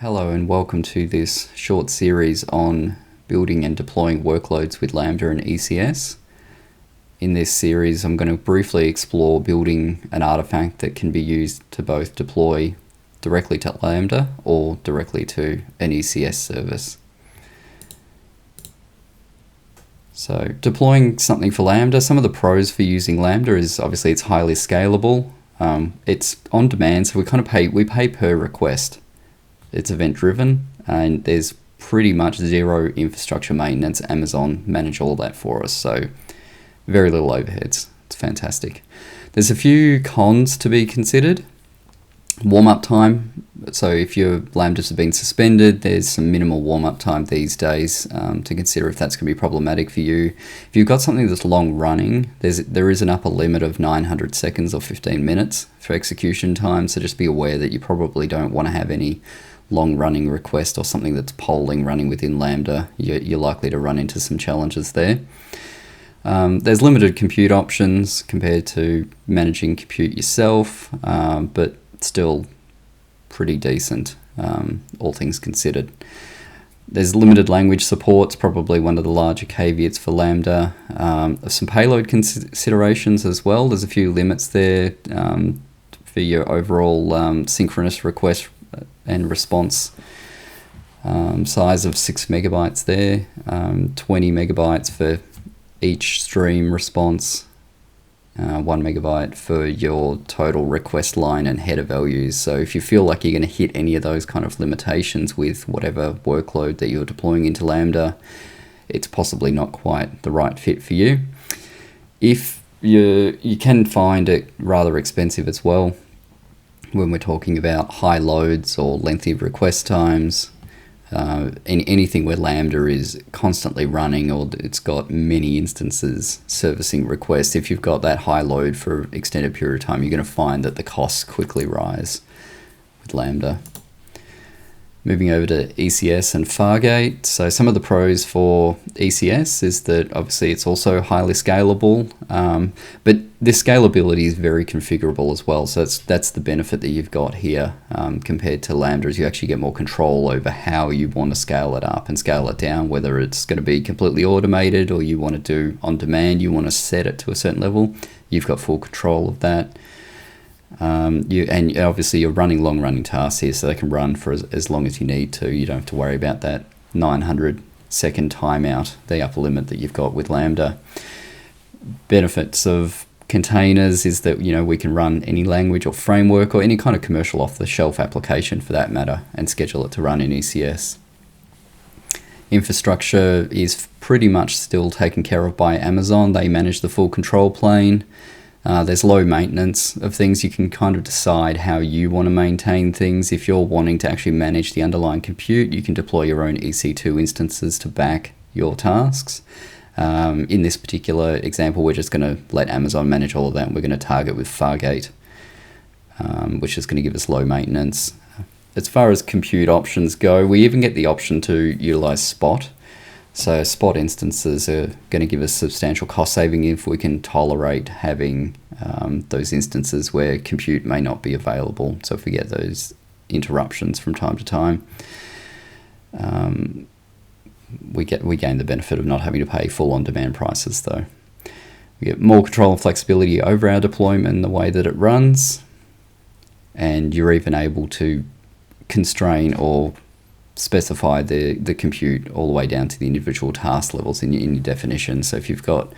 Hello and welcome to this short series on building and deploying workloads with Lambda and ECS. In this series, I'm going to briefly explore building an artifact that can be used to both deploy directly to Lambda or directly to an ECS service. So deploying something for Lambda, some of the pros for using Lambda is obviously it's highly scalable. It's on demand, so we pay per request. It's event driven and there's pretty much zero infrastructure maintenance. Amazon manage all that for us, so very little overheads. It's fantastic. There's a few cons to be considered. Warm-up time. So if your Lambdas have been suspended, there's some minimal warm-up time these days to consider if that's going to be problematic for you. If you've got something that's long running, there is an upper limit of 900 seconds or 15 minutes for execution time, so just be aware that you probably don't want to have any long-running request or something that's polling running within Lambda. You're likely to run into some challenges there. There's limited compute options compared to managing compute yourself, but still pretty decent, all things considered. There's limited language support. It's probably one of the larger caveats for Lambda. Some payload considerations as well. There's a few limits there for your overall synchronous request and response size of 6 megabytes there, 20 megabytes for each stream response, 1 megabyte for your total request line and header values. So if you feel like you're going to hit any of those kind of limitations with whatever workload that you're deploying into Lambda, it's possibly not quite the right fit for you. If you can find it rather expensive as well when we're talking about high loads or lengthy request times, in anything where Lambda is constantly running or it's got many instances servicing requests. If you've got that high load for an extended period of time, you're going to find that the costs quickly rise with Lambda. Moving over to ECS and Fargate. So some of the pros for ECS is that obviously it's also highly scalable, but this scalability is very configurable as well. So that's the benefit that you've got here compared to Lambda, is you actually get more control over how you want to scale it up and scale it down, whether it's going to be completely automated or you want to do on demand, you want to set it to a certain level. You've got full control of that. And obviously you're running long-running tasks here, so they can run for as long as you need to. You don't have to worry about that 900-second timeout, the upper limit that you've got with Lambda. Benefits of containers is that we can run any language or framework or any kind of commercial off-the-shelf application for that matter and schedule it to run in ECS. Infrastructure is pretty much still taken care of by Amazon. They manage the full control plane. There's low maintenance of things. You can kind of decide how you want to maintain things. If you're wanting to actually manage the underlying compute, you can deploy your own EC2 instances to back your tasks. In this particular example, we're just going to let Amazon manage all of that, and we're going to target with Fargate, which is going to give us low maintenance. As far as compute options go, we even get the option to utilize Spot. So Spot instances are going to give us substantial cost saving if we can tolerate having those instances where compute may not be available. So if we get those interruptions from time to time, we gain the benefit of not having to pay full on-demand prices though. We get more control and flexibility over our deployment and the way that it runs, and you're even able to constrain or specify the compute all the way down to the individual task levels in your definition. So if you've got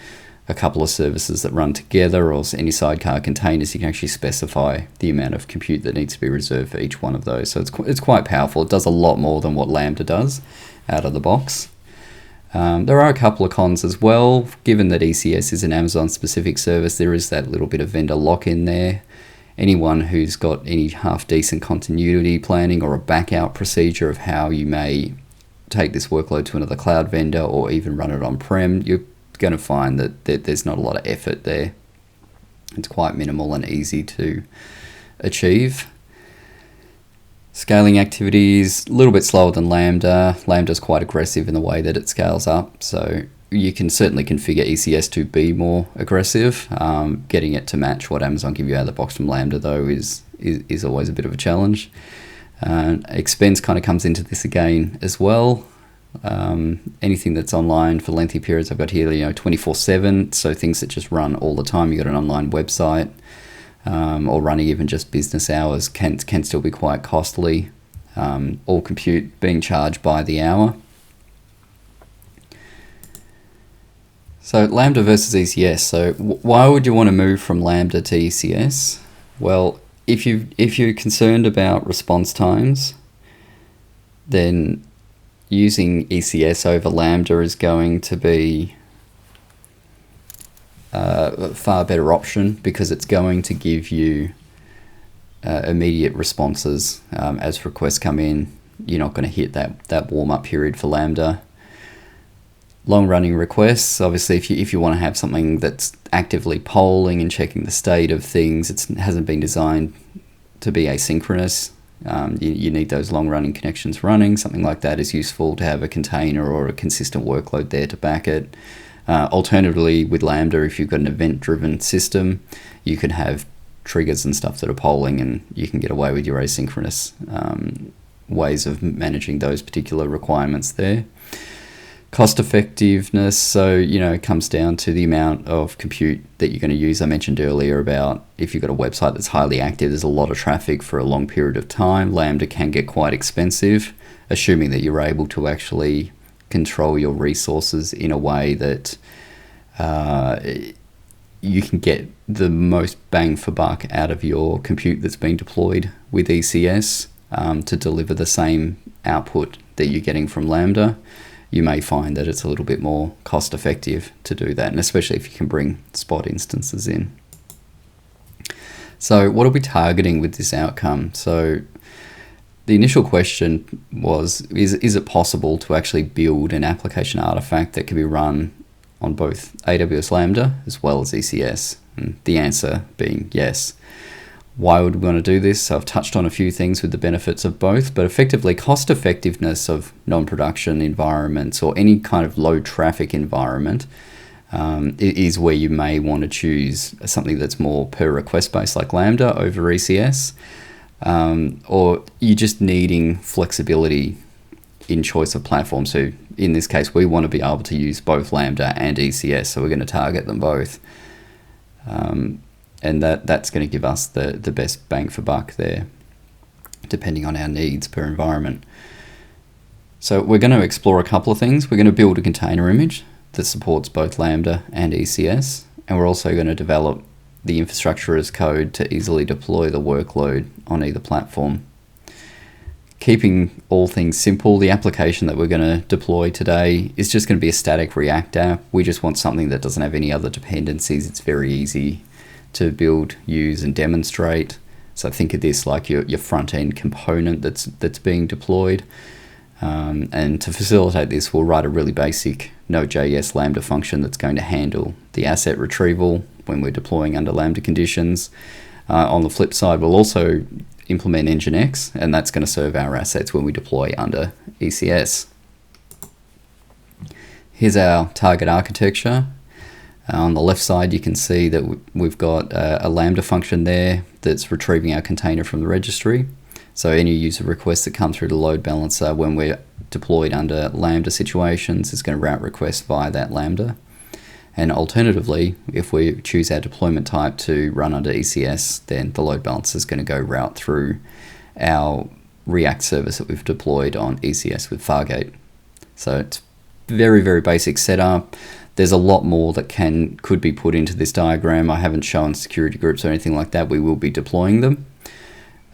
a couple of services that run together or any sidecar containers, you can actually specify the amount of compute that needs to be reserved for each one of those. So it's quite powerful. It does a lot more than what Lambda does out of the box. There are a couple of cons as well. Given that ECS is an Amazon-specific service, there is that little bit of vendor lock-in there. Anyone who's got any half-decent continuity planning or a back-out procedure of how you may take this workload to another cloud vendor or even run it on-prem, you're going to find that there's not a lot of effort there. It's quite minimal and easy to achieve. Scaling activities, a little bit slower than Lambda. Lambda's quite aggressive in the way that it scales up, so you can certainly configure ECS to be more aggressive. Getting it to match what Amazon give you out of the box from Lambda, though, is always a bit of a challenge. Expense kind of comes into this again as well. Anything that's online for lengthy periods, I've got here, 24/7. So things that just run all the time. You've got an online website, or running even just business hours can still be quite costly. All compute being charged by the hour. So Lambda versus ECS. So why would you want to move from Lambda to ECS? Well, if you're concerned about response times, then using ECS over Lambda is going to be a far better option, because it's going to give you immediate responses as requests come in. You're not going to hit that warm-up period for Lambda. Long-running requests, obviously, if you want to have something that's actively polling and checking the state of things, it hasn't been designed to be asynchronous. You need those long-running connections running. Something like that is useful to have a container or a consistent workload there to back it. Alternatively, with Lambda, if you've got an event-driven system, you can have triggers and stuff that are polling, and you can get away with your asynchronous ways of managing those particular requirements there. Cost effectiveness, so it comes down to the amount of compute that you're going to use. I mentioned earlier about if you've got a website that's highly active, there's a lot of traffic for a long period of time. Lambda can get quite expensive, assuming that you're able to actually control your resources in a way that you can get the most bang for buck out of your compute that's being deployed with ECS to deliver the same output that you're getting from Lambda. You may find that it's a little bit more cost effective to do that, and especially if you can bring spot instances in. So what are we targeting with this outcome? So the initial question was, is it possible to actually build an application artifact that can be run on both AWS Lambda as well as ECS? And the answer being yes. Why would we want to do this? So I've touched on a few things with the benefits of both, but effectively cost effectiveness of non-production environments or any kind of low traffic environment is where you may want to choose something that's more per request based like Lambda over ECS, or you're just needing flexibility in choice of platform. So in this case, we want to be able to use both Lambda and ECS, so we're going to target them both. And that's going to give us the best bang for buck there, depending on our needs per environment. So we're going to explore a couple of things. We're going to build a container image that supports both Lambda and ECS, and we're also going to develop the infrastructure as code to easily deploy the workload on either platform. Keeping all things simple, the application that we're going to deploy today is just going to be a static React app. We just want something that doesn't have any other dependencies. It's very easy to build, use, and demonstrate. So think of this like your front-end component that's being deployed. And to facilitate this, we'll write a really basic Node.js Lambda function that's going to handle the asset retrieval when we're deploying under Lambda conditions. On the flip side, we'll also implement Nginx, and that's going to serve our assets when we deploy under ECS. Here's our target architecture. On the left side, you can see that we've got a Lambda function there that's retrieving our container from the registry. So any user requests that come through the load balancer when we're deployed under Lambda situations is going to route requests via that Lambda. And alternatively, if we choose our deployment type to run under ECS, then the load balancer is going to go route through our React service that we've deployed on ECS with Fargate. So it's very, very basic setup. There's a lot more that could be put into this diagram. I haven't shown security groups or anything like that. We will be deploying them.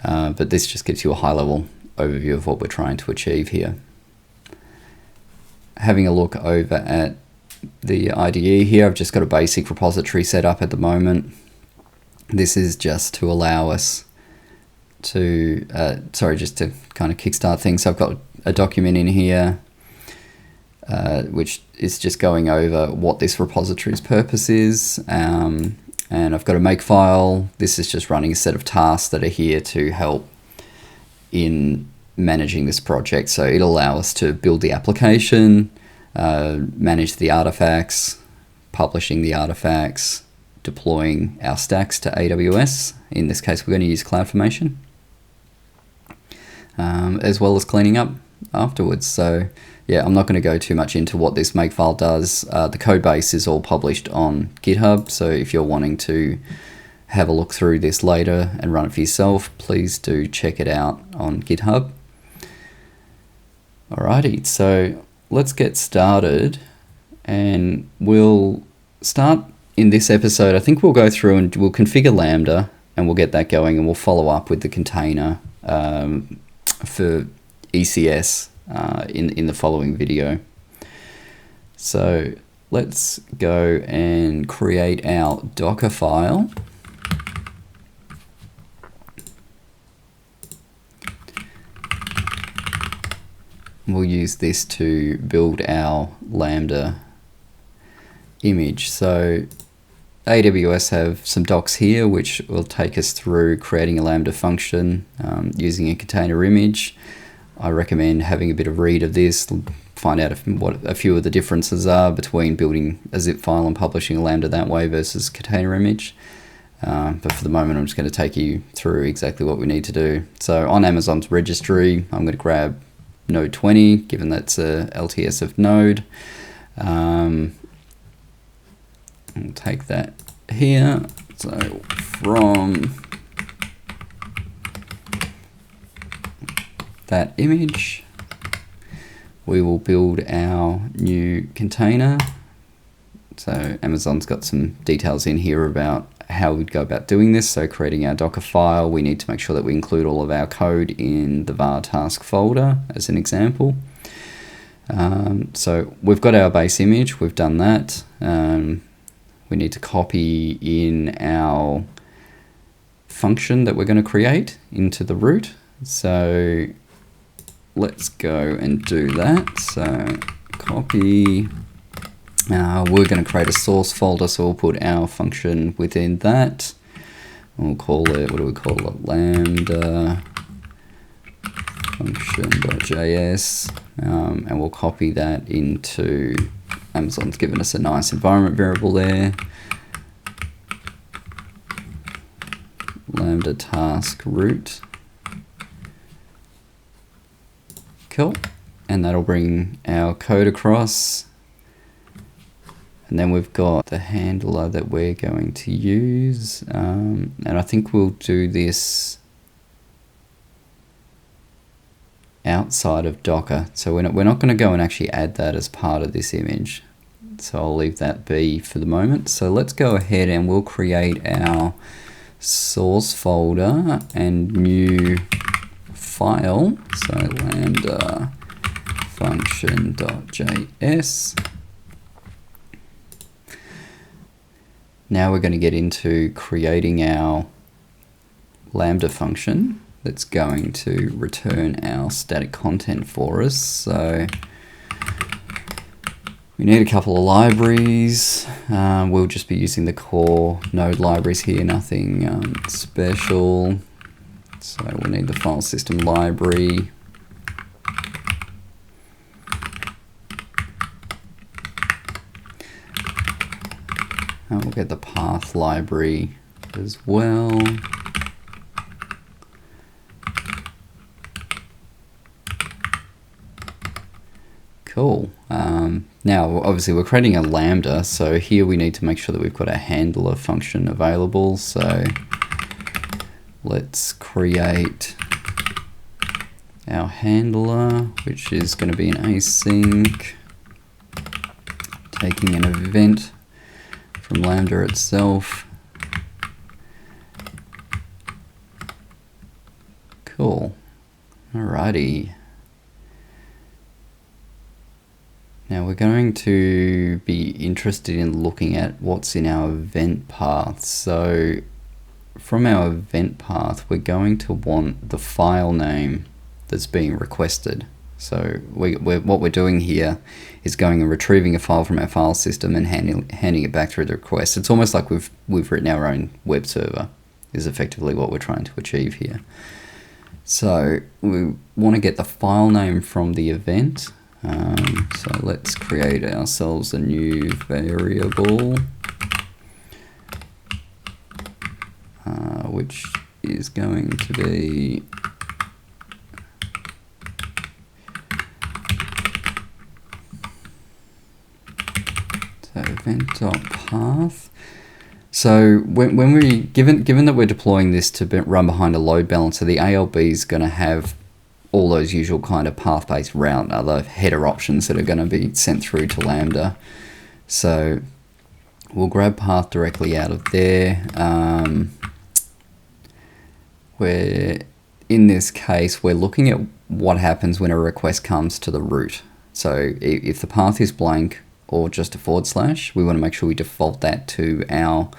But this just gives you a high-level overview of what we're trying to achieve here. Having a look over at the IDE here, I've just got a basic repository set up at the moment. This is just to allow us to, just to kind of kickstart things. So I've got a document in here, which is just going over what this repository's purpose is. And I've got a makefile. This is just running a set of tasks that are here to help in managing this project. So it'll allow us to build the application, manage the artifacts, publishing the artifacts, deploying our stacks to AWS. In this case, we're going to use CloudFormation. as well as cleaning up afterwards. So yeah, I'm not going to go too much into what this makefile does. The code base is all published on GitHub, so if you're wanting to have a look through this later and run it for yourself, please do check it out on GitHub. Alrighty, so let's get started, and we'll start in this episode. I think we'll go through and we'll configure Lambda, and we'll get that going, and we'll follow up with the container for ECS in the following video. So let's go and create our Docker file. We'll use this to build our Lambda image. So AWS have some docs here which will take us through creating a Lambda function using a container image. I recommend having a bit of read of this, find out what a few of the differences are between building a zip file and publishing a Lambda that way versus container image. But for the moment, I'm just going to take you through exactly what we need to do. So on Amazon's registry, I'm going to grab node 20, given that's a LTS of node. I'll take that here. So from that image, we will build our new container. So Amazon's got some details in here about how we'd go about doing this. So creating our Docker file, we need to make sure that we include all of our code in the var task folder as an example. So we've got our base image, we've done that. We need to copy in our function that we're going to create into the root. So let's go and do that. So copy. We're going to create a source folder, so we'll put our function within that. We'll call it, what do we call it? Lambda function.js, and we'll copy that into, Amazon's given us a nice environment variable there. Lambda task root. Cool. And that'll bring our code across. And then we've got the handler that we're going to use. And I think we'll do this outside of Docker. So we're not going to go and actually add that as part of this image. So I'll leave that be for the moment. So let's go ahead and we'll create our source folder and new file. So lambda function.js. Now we're going to get into creating our Lambda function that's going to return our static content for us. So we need a couple of libraries. We'll just be using the core node libraries here, nothing special. So we'll need the file system library. And we'll get the path library as well. Cool. Now, obviously, we're creating a Lambda, so here we need to make sure that we've got a handler function available. So let's create our handler, which is going to be an async, taking an event from Lambda itself. Cool. Alrighty. Now we're going to be interested in looking at what's in our event path. So from our event path, we're going to want the file name that's being requested. So what we're doing here is going and retrieving a file from our file system and handing it back through the request. It's almost like we've written our own web server, is effectively what we're trying to achieve here. So we want to get the file name from the event. So let's create ourselves a new variable, which is going to be event.path. So when we given that we're deploying this to run behind a load balancer, the ALB is going to have all those usual kind of path-based route, other header options that are going to be sent through to Lambda. So we'll grab path directly out of there. Where in this case, we're looking at what happens when a request comes to the root. So if the path is blank or just a /, we want to make sure we default that to our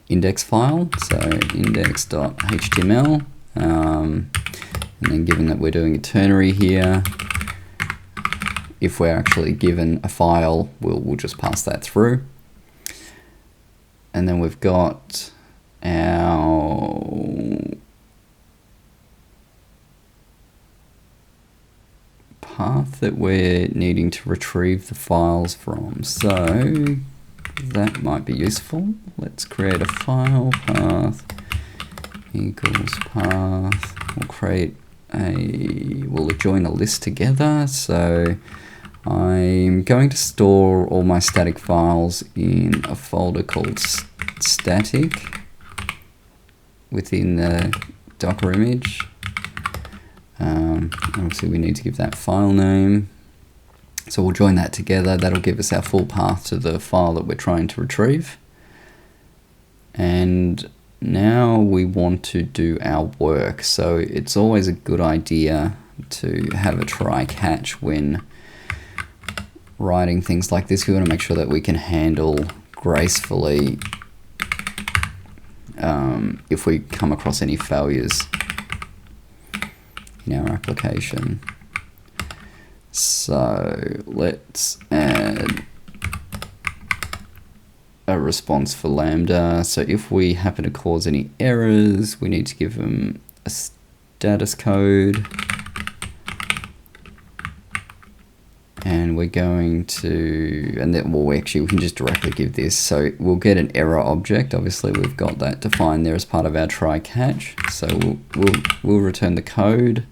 index file. So index.html. And then given that we're doing a ternary here, if we're actually given a file, we'll just pass that through. And then we've got our path that we're needing to retrieve the files from. So that might be useful. Let's create a file path equals path. We'll join a list together. So I'm going to store all my static files in a folder called static within the Docker image. Obviously we need to give that file name. So we'll join that together. That'll give us our full path to the file that we're trying to retrieve. And now we want to do our work. So it's always a good idea to have a try catch when writing things like this. We want to make sure that we can handle gracefully if we come across any failures in our application. So let's add a response for Lambda. So if we happen to cause any errors, we need to give them a status code. And we're going to, and then we can just directly give this. So we'll get an error object. Obviously we've got that defined there as part of our try catch. So we'll return the code.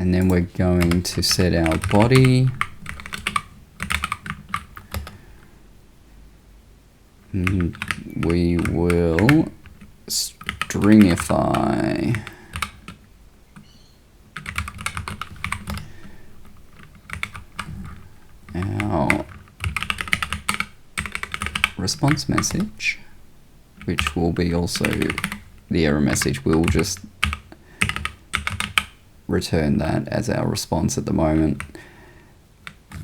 And then we're going to set our body. We will stringify our response message, which will be also the error message. We'll just return that as our response at the moment.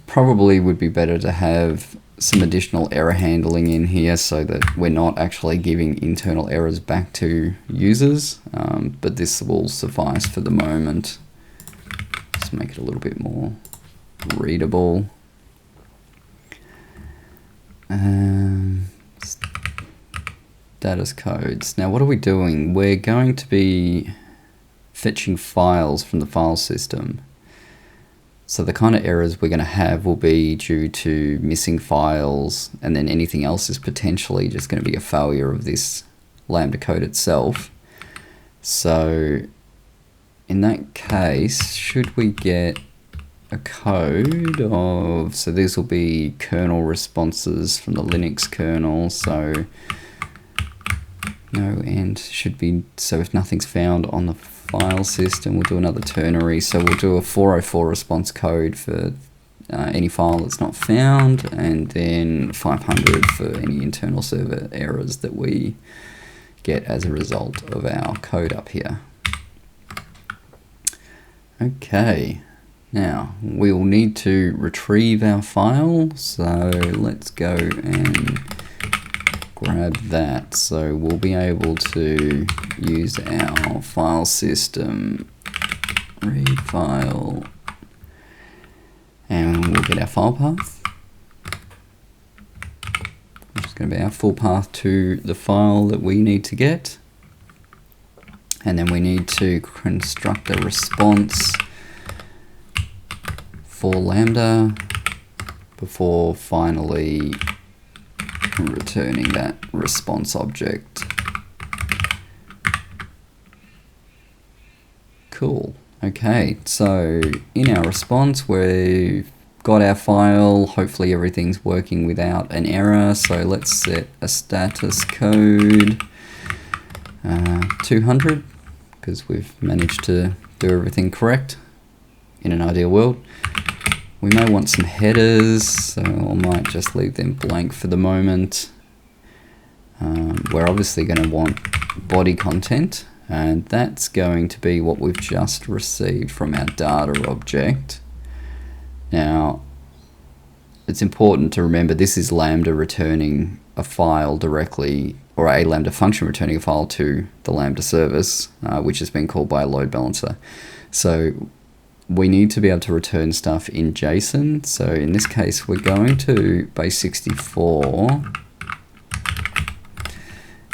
Probably would be better to have some additional error handling in here so that we're not actually giving internal errors back to users, but this will suffice for the moment. Just make it a little bit more readable. Status codes. Now what are we doing? We're going to be fetching files from the file system. So the kind of errors we're going to have will be due to missing files, and then anything else is potentially just going to be a failure of this Lambda code itself. So in that case, should we get a code of, so these will be kernel responses from the Linux kernel, so no end should be, so if nothing's found on the file system, we'll do another ternary. So we'll do a 404 response code for any file that's not found, and then 500 for any internal server errors that we get as a result of our code up here. Okay, now we will need to retrieve our file, so let's go and grab that. So we'll be able to use our file system read file, and we'll get our file path, which is going to be our full path to the file that we need to get. And then we need to construct a response for Lambda before finally returning that response object. Cool. Okay, so in our response, we've got our file. Hopefully everything's working without an error. So let's set a status code 200, because we've managed to do everything correct in an ideal world. We may want some headers, so I might just leave them blank for the moment. We're obviously going to want body content, and that's going to be what we've just received from our data object. Now, it's important to remember this is Lambda returning a file directly, or a Lambda function returning a file to the Lambda service, which has been called by a load balancer. So we need to be able to return stuff in JSON. So in this case, we're going to base64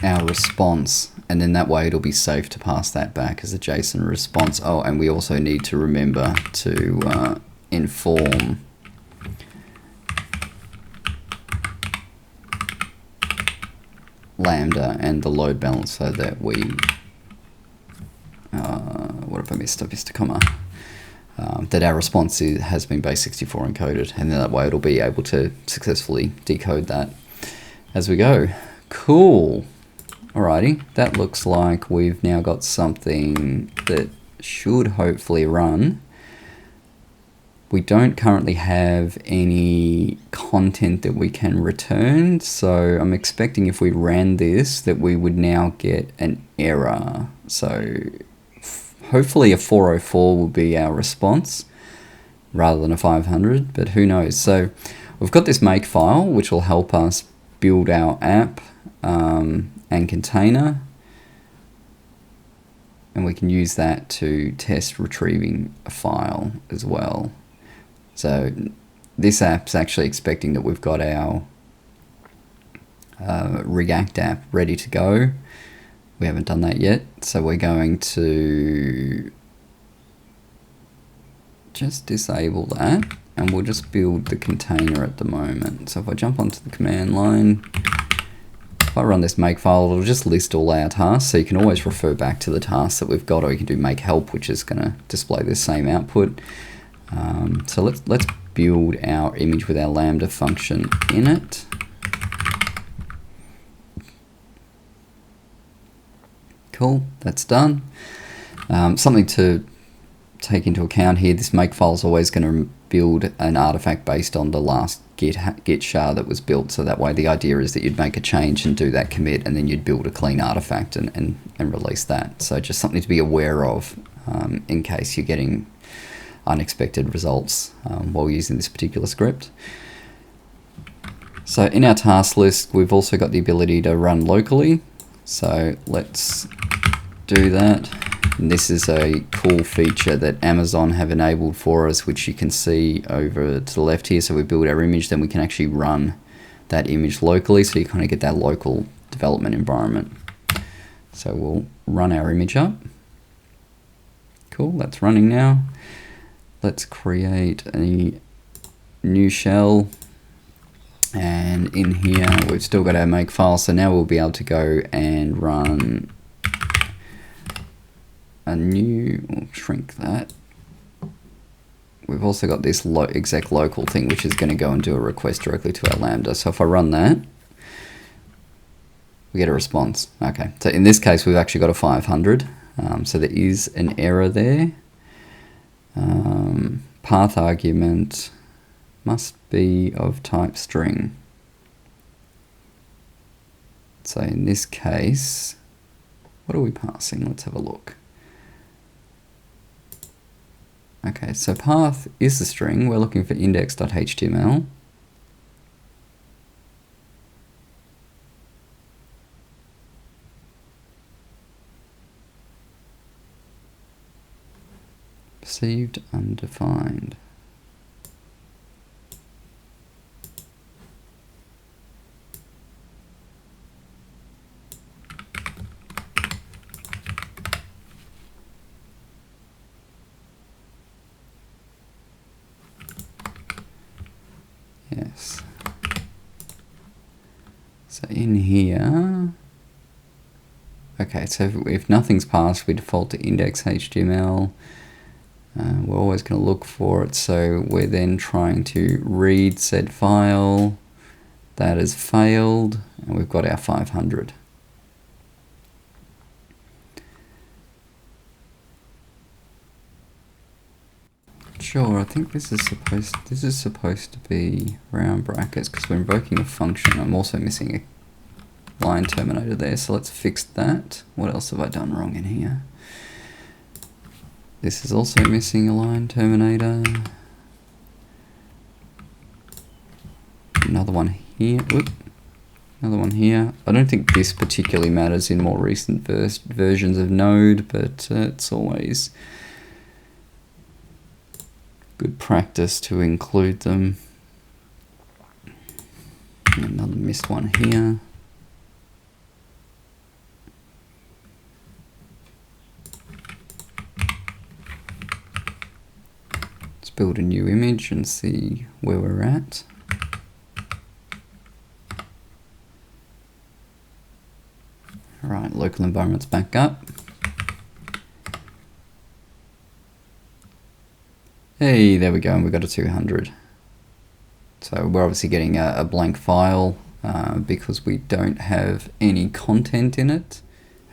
our response, and then that way it'll be safe to pass that back as a JSON response. Oh, and we also need to remember to inform Lambda and the load balancer that we, what if I missed a comma? That our response has been base64 encoded, and then that way it'll be able to successfully decode that as we go. Cool. Alrighty, that looks like we've now got something that should hopefully run. We don't currently have any content that we can return, so I'm expecting if we ran this that we would now get an error. So hopefully a 404 will be our response rather than a 500, but who knows. So we've got this make file which will help us build our app and container, and we can use that to test retrieving a file as well. So this app's actually expecting that we've got our React app ready to go. We haven't done that yet, so we're going to just disable that, and we'll just build the container at the moment. So if I jump onto the command line, if I run this make file, it'll just list all our tasks, so you can always refer back to the tasks that we've got, or you can do make help, which is going to display the same output. So let's build our image with our Lambda function in it. Cool, that's done. Something to take into account here, this make file is always going to build an artifact based on the last git shard that was built. So that way the idea is that you'd make a change and do that commit, and then you'd build a clean artifact and release that. So just something to be aware of in case you're getting unexpected results while using this particular script. So in our task list, we've also got the ability to run locally. So let's do that. And this is a cool feature that Amazon have enabled for us, which you can see over to the left here. So we build our image, then we can actually run that image locally. So you kind of get that local development environment. So we'll run our image up. Cool, that's running now. Let's create a new shell. And in here, we've still got our make file. So now we'll be able to go and run a new, we'll shrink that. We've also got this exec local thing, which is going to go and do a request directly to our Lambda. So if I run that, we get a response. Okay, so in this case, we've actually got a 500. So there is an error there. Path argument must be of type string. So in this case, what are we passing? Let's have a look. Okay, so path is the string. We're looking for index.html. Received undefined. Yes. So in here, okay, so if nothing's passed, we default to index.html. We're always going to look for it, so we're then trying to read said file. That has failed, and we've got our 500. Sure, I think this is supposed to be round brackets because we're invoking a function. I'm also missing a line terminator there, so let's fix that. What else have I done wrong in here? This is also missing a line terminator. Another one here. Whoop. Another one here. I don't think this particularly matters in more recent versions of Node, but it's always good practice to include them. Another missed one here. Let's build a new image and see where we're at. Alright, local environment's back up. Hey, there we go, and we got a 200. So we're obviously getting a blank file because we don't have any content in it.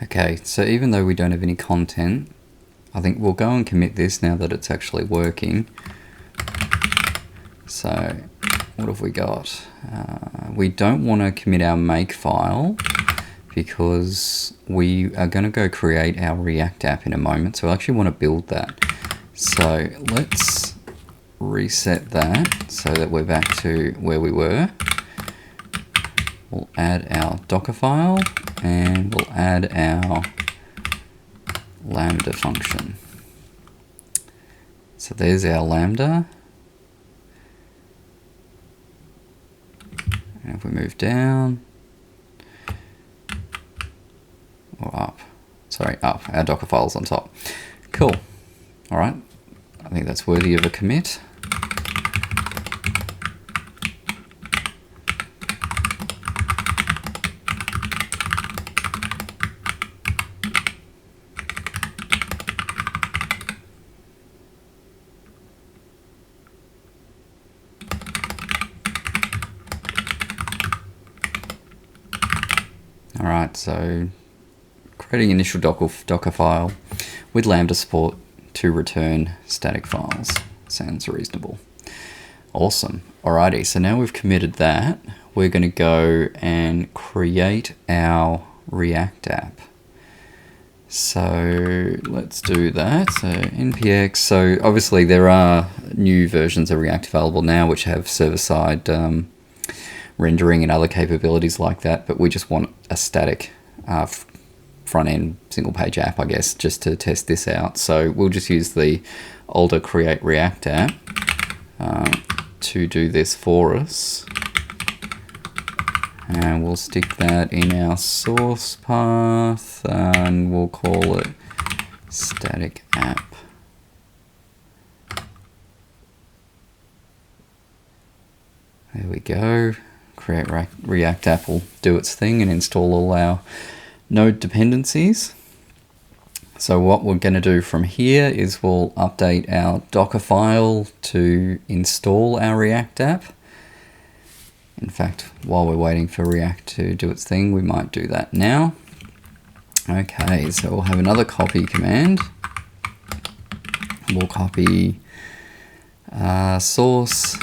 Okay, so even though we don't have any content, I think we'll go and commit this now that it's actually working. So what have we got? We don't want to commit our make file because we are going to go create our React app in a moment. So I actually want to build that. So let's reset that so that we're back to where we were. We'll add our Docker file and we'll add our Lambda function. So there's our Lambda. And if we move down, or up, sorry, up, our Docker file's on top. Cool. All right, I think that's worthy of a commit. All right, so creating initial Docker file with Lambda support to return static files. Sounds reasonable. Awesome. Alrighty, so now we've committed that, we're going to go and create our React app. So let's do that. So npx, so obviously there are new versions of React available now which have server-side rendering and other capabilities like that, but we just want a static front-end single-page app, I guess, just to test this out. So we'll just use the older create React app to do this for us. And we'll stick that in our source path and we'll call it static app. There we go. Create React app will do its thing and install all our Node dependencies. So what we're going to do from here is we'll update our Docker file to install our React app. In fact, while we're waiting for React to do its thing, we might do that now. Okay, so we'll have another copy command. We'll copy source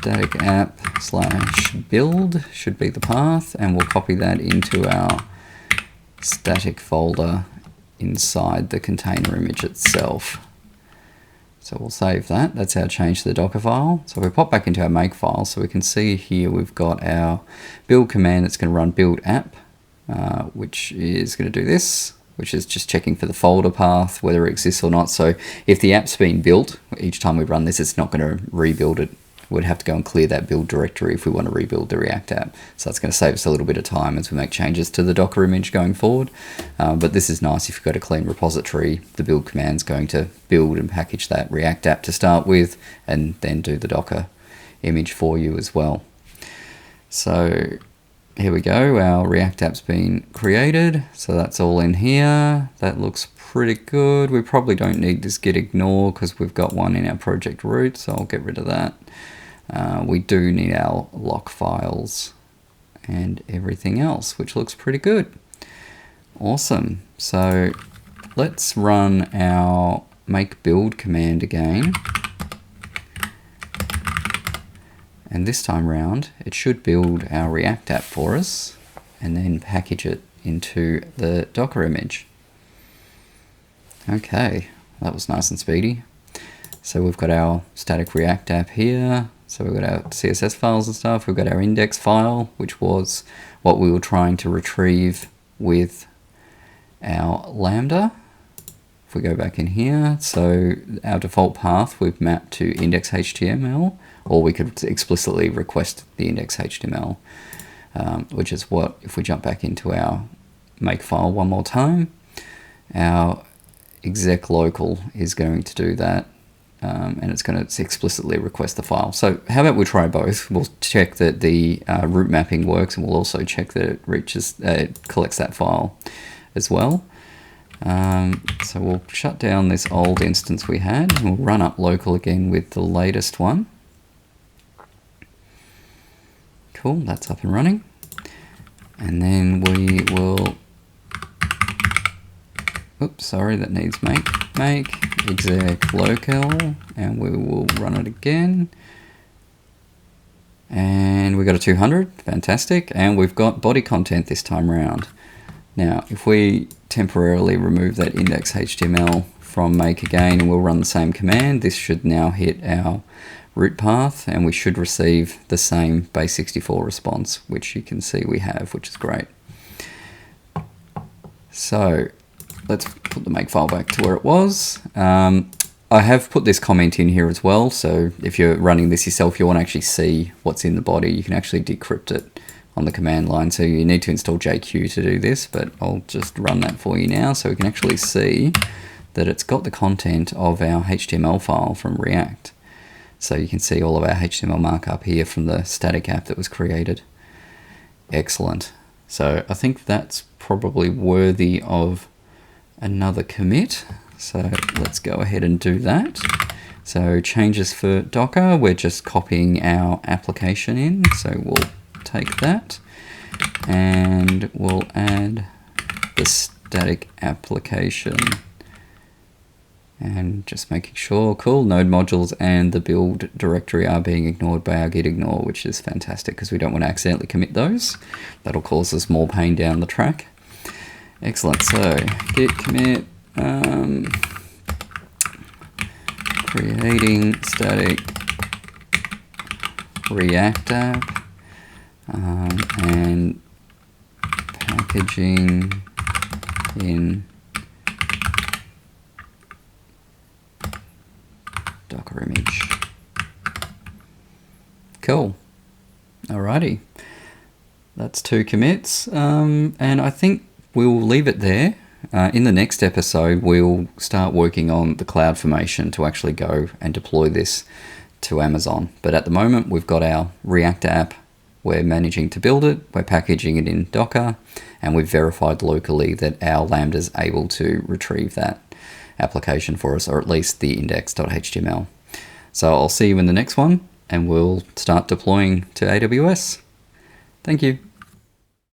static app / build should be the path, and we'll copy that into our static folder inside the container image itself. So we'll save that. That's our change to the Docker file. So if we pop back into our make file, so we can see here we've got our build command that's going to run build app, which is going to do this, which is just checking for the folder path, whether it exists or not. So if the app's been built, each time we run this, it's not going to rebuild it. We'd have to go and clear that build directory if we want to rebuild the React app. So that's going to save us a little bit of time as we make changes to the Docker image going forward. But this is nice if you've got a clean repository. The build command's going to build and package that React app to start with, and then do the Docker image for you as well. So here we go, our React app's been created, so that's all in here. That looks pretty good. We probably don't need this git ignore because we've got one in our project root, so I'll get rid of that. We do need our lock files and everything else, which looks pretty good. Awesome. So let's run our make build command again. And this time round, it should build our React app for us and then package it into the Docker image. Okay, that was nice and speedy. So we've got our static React app here. So we've got our CSS files and stuff. We've got our index file, which was what we were trying to retrieve with our Lambda. If we go back in here, so our default path we've mapped to index.html, or we could explicitly request the index.html, which is what, if we jump back into our make file one more time, our exec local is going to do that, and it's going to explicitly request the file. So how about we try both? We'll check that the root mapping works, and we'll also check that it reaches, it collects that file as well. So we'll shut down this old instance we had, and we'll run up local again with the latest one. Cool, that's up and running. And then we will, oops, sorry, that needs make exec local, and we will run it again. And we got a 200, fantastic. And we've got body content this time around. Now, if we temporarily remove that index.html from make again, and we'll run the same command, this should now hit our root path, and we should receive the same base64 response, which you can see we have, which is great. So let's put the make file back to where it was. I have put this comment in here as well, so if you're running this yourself, you want to actually see what's in the body, you can actually decrypt it on the command line. So you need to install JQ to do this, but I'll just run that for you now so we can actually see that it's got the content of our HTML file from React. So you can see all of our HTML markup here from the static app that was created. Excellent. So I think that's probably worthy of another commit. So let's go ahead and do that. So changes for Docker, we're just copying our application in. So we'll take that and we'll add the static application. And just making sure, cool, node modules and the build directory are being ignored by our git ignore, which is fantastic because we don't want to accidentally commit those. That'll cause us more pain down the track. Excellent, so git commit, creating static React app, and packaging in Docker image. Cool. Alrighty. That's 2 commits. And I think we'll leave it there. In the next episode, we'll start working on the CloudFormation to actually go and deploy this to Amazon. But at the moment, we've got our React app. We're managing to build it. We're packaging it in Docker. And we've verified locally that our Lambda is able to retrieve that application for us, or at least the index.html. So I'll see you in the next one, and we'll start deploying to AWS. Thank you.